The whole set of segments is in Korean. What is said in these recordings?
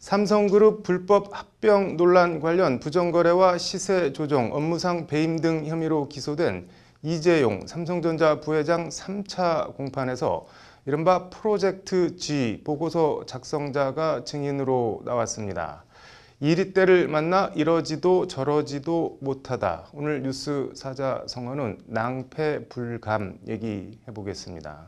삼성그룹 불법 합병 논란 관련 부정거래와 시세 조정, 업무상 배임 등 혐의로 기소된 이재용 삼성전자 부회장 3차 공판에서 이른바 프로젝트 G 보고서 작성자가 증인으로 나왔습니다. 이리때를 만나 이러지도 저러지도 못하다. 오늘 뉴스 사자성어는 낭패 불감 얘기해 보겠습니다.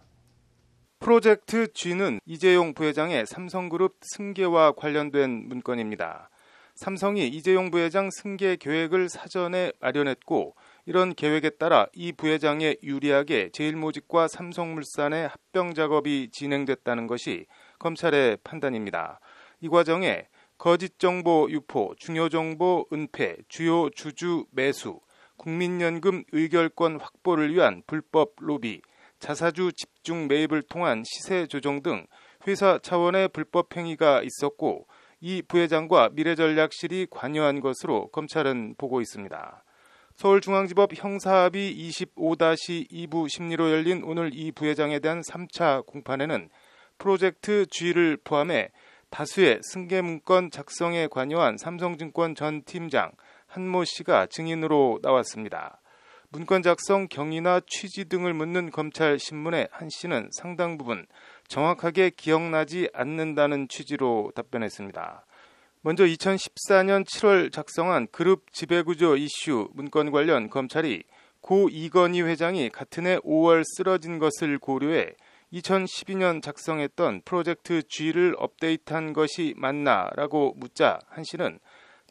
프로젝트 G는 이재용 부회장의 삼성그룹 승계와 관련된 문건입니다. 삼성이 이재용 부회장 승계 계획을 사전에 마련했고 이런 계획에 따라 이 부회장에 유리하게 제일모직과 삼성물산의 합병 작업이 진행됐다는 것이 검찰의 판단입니다. 이 과정에 거짓 정보 유포, 중요 정보 은폐, 주요 주주 매수, 국민연금 의결권 확보를 위한 불법 로비, 자사주 집중 매입을 통한 시세 조정 등 회사 차원의 불법 행위가 있었고 이 부회장과 미래전략실이 관여한 것으로 검찰은 보고 있습니다. 서울중앙지법 형사합의 25-2부 심리로 열린 오늘 이 부회장에 대한 3차 공판에는 프로젝트 G를 포함해 다수의 승계문건 작성에 관여한 삼성증권 전 팀장 한모 씨가 증인으로 나왔습니다. 문건 작성 경위나 취지 등을 묻는 검찰 신문에 한 씨는 상당 부분 정확하게 기억나지 않는다는 취지로 답변했습니다. 먼저 2014년 7월 작성한 그룹 지배구조 이슈 문건 관련 검찰이 고 이건희 회장이 같은 해 5월 쓰러진 것을 고려해 2012년 작성했던 프로젝트 G를 업데이트한 것이 맞나라고 묻자 한 씨는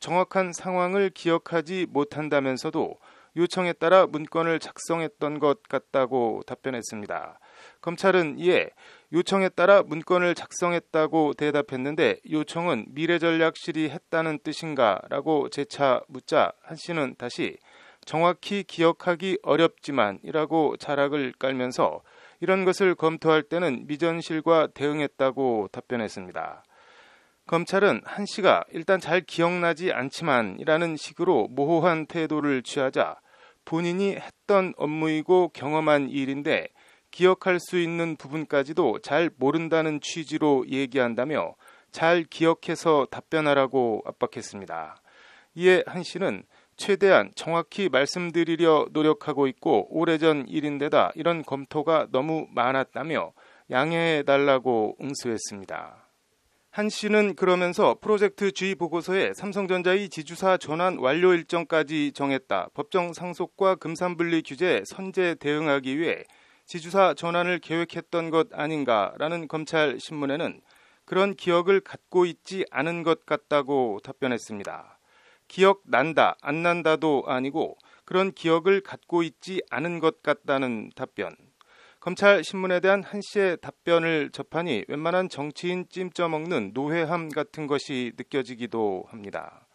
정확한 상황을 기억하지 못한다면서도 요청에 따라 문건을 작성했던 것 같다고 답변했습니다. 검찰은 이에 요청에 따라 문건을 작성했다고 대답했는데 요청은 미래전략실이 했다는 뜻인가 라고 재차 묻자 한 씨는 다시 정확히 기억하기 어렵지만 이라고 자락을 깔면서 이런 것을 검토할 때는 미전실과 대응했다고 답변했습니다. 검찰은 한 씨가 일단 잘 기억나지 않지만 이라는 식으로 모호한 태도를 취하자 본인이 했던 업무이고 경험한 일인데 기억할 수 있는 부분까지도 잘 모른다는 취지로 얘기한다며 잘 기억해서 답변하라고 압박했습니다. 이에 한 씨는 최대한 정확히 말씀드리려 노력하고 있고 오래전 일인데다 이런 검토가 너무 많았다며 양해해달라고 응수했습니다. 한 씨는 그러면서 프로젝트 G 보고서에 삼성전자의 지주사 전환 완료 일정까지 정했다. 법정 상속과 금산분리 규제에 선제 대응하기 위해 지주사 전환을 계획했던 것 아닌가라는 검찰 신문에는 그런 기억을 갖고 있지 않은 것 같다고 답변했습니다. 기억난다, 안 난다도 아니고 그런 기억을 갖고 있지 않은 것 같다는 답변. 검찰 신문에 대한 한 씨의 답변을 접하니 웬만한 정치인 찜쪄먹는 노회함 같은 것이 느껴지기도 합니다.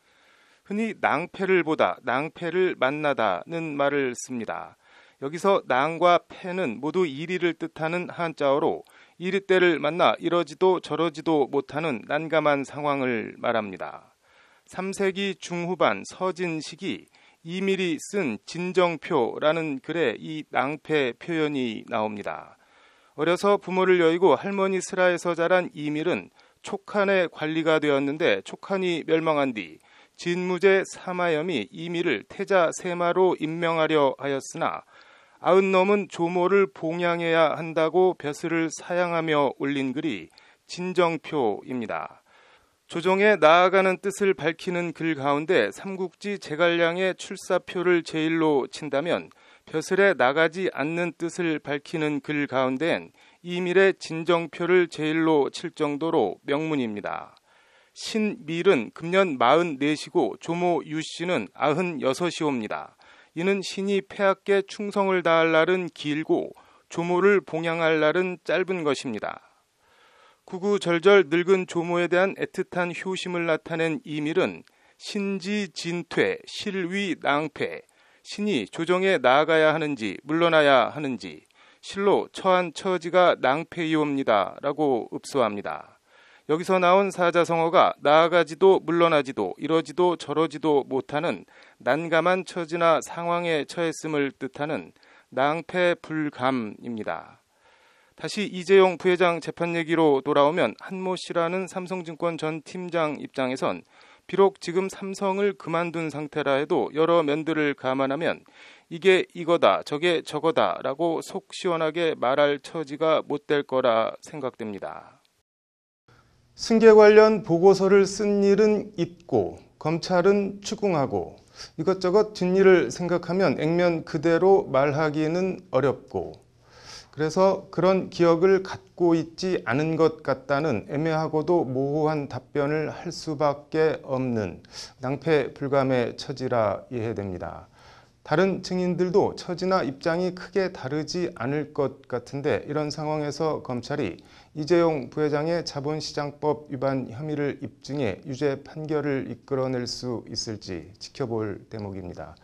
흔히 낭패를 보다, 낭패를 만나다는 말을 씁니다. 여기서 낭과 패는 모두 이리를 뜻하는 한자어로 이리때를 만나 이러지도 저러지도 못하는 난감한 상황을 말합니다. 3세기 중후반 서진 시기 이밀이 쓴 진정표라는 글에 이 낭패 표현이 나옵니다. 어려서 부모를 여의고 할머니 슬하에서 자란 이밀은 촉한의 관리가 되었는데 촉한이 멸망한 뒤 진무제 사마염이 이밀을 태자 세마로 임명하려 하였으나 90 넘은 조모를 봉양해야 한다고 벼슬을 사양하며 올린 글이 진정표입니다. 조정에 나아가는 뜻을 밝히는 글 가운데 삼국지 제갈량의 출사표를 제일로 친다면 벼슬에 나가지 않는 뜻을 밝히는 글 가운데엔 이밀의 진정표를 제일로 칠 정도로 명문입니다. 신밀은 금년 44시고 조모 유씨는 96이옵니다. 이는 신이 폐하께 충성을 다할 날은 길고 조모를 봉양할 날은 짧은 것입니다. 구구절절 늙은 조모에 대한 애틋한 효심을 나타낸 이밀은 신지진퇴, 실위낭패, 신이 조정에 나아가야 하는지 물러나야 하는지 실로 처한 처지가 낭패이옵니다 라고 읍소합니다. 여기서 나온 사자성어가 나아가지도 물러나지도 이러지도 저러지도 못하는 난감한 처지나 상황에 처했음을 뜻하는 낭패불감입니다. 다시 이재용 부회장 재판 얘기로 돌아오면 한모 씨라는 삼성증권 전 팀장 입장에선 비록 지금 삼성을 그만둔 상태라 해도 여러 면들을 감안하면 이게 이거다 저게 저거다라고 속 시원하게 말할 처지가 못 될 거라 생각됩니다. 승계 관련 보고서를 쓴 일은 있고 검찰은 추궁하고 이것저것 뒷일을 생각하면 액면 그대로 말하기는 어렵고 그래서 그런 기억을 갖고 있지 않은 것 같다는 애매하고도 모호한 답변을 할 수밖에 없는 낭패불감의 처지라 이해됩니다. 다른 증인들도 처지나 입장이 크게 다르지 않을 것 같은데 이런 상황에서 검찰이 이재용 부회장의 자본시장법 위반 혐의를 입증해 유죄 판결을 이끌어낼 수 있을지 지켜볼 대목입니다.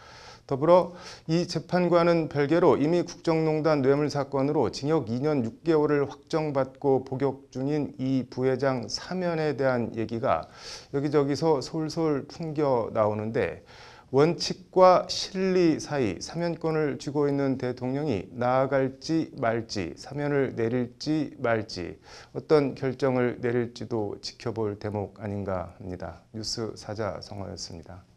더불어 이 재판과는 별개로 이미 국정농단 뇌물 사건으로 징역 2년 6개월을 확정받고 복역 중인 이 부회장 사면에 대한 얘기가 여기저기서 솔솔 풍겨 나오는데 원칙과 실리 사이 사면권을 쥐고 있는 대통령이 나아갈지 말지, 사면을 내릴지 말지, 어떤 결정을 내릴지도 지켜볼 대목 아닌가 합니다. 뉴스 사자성어였습니다.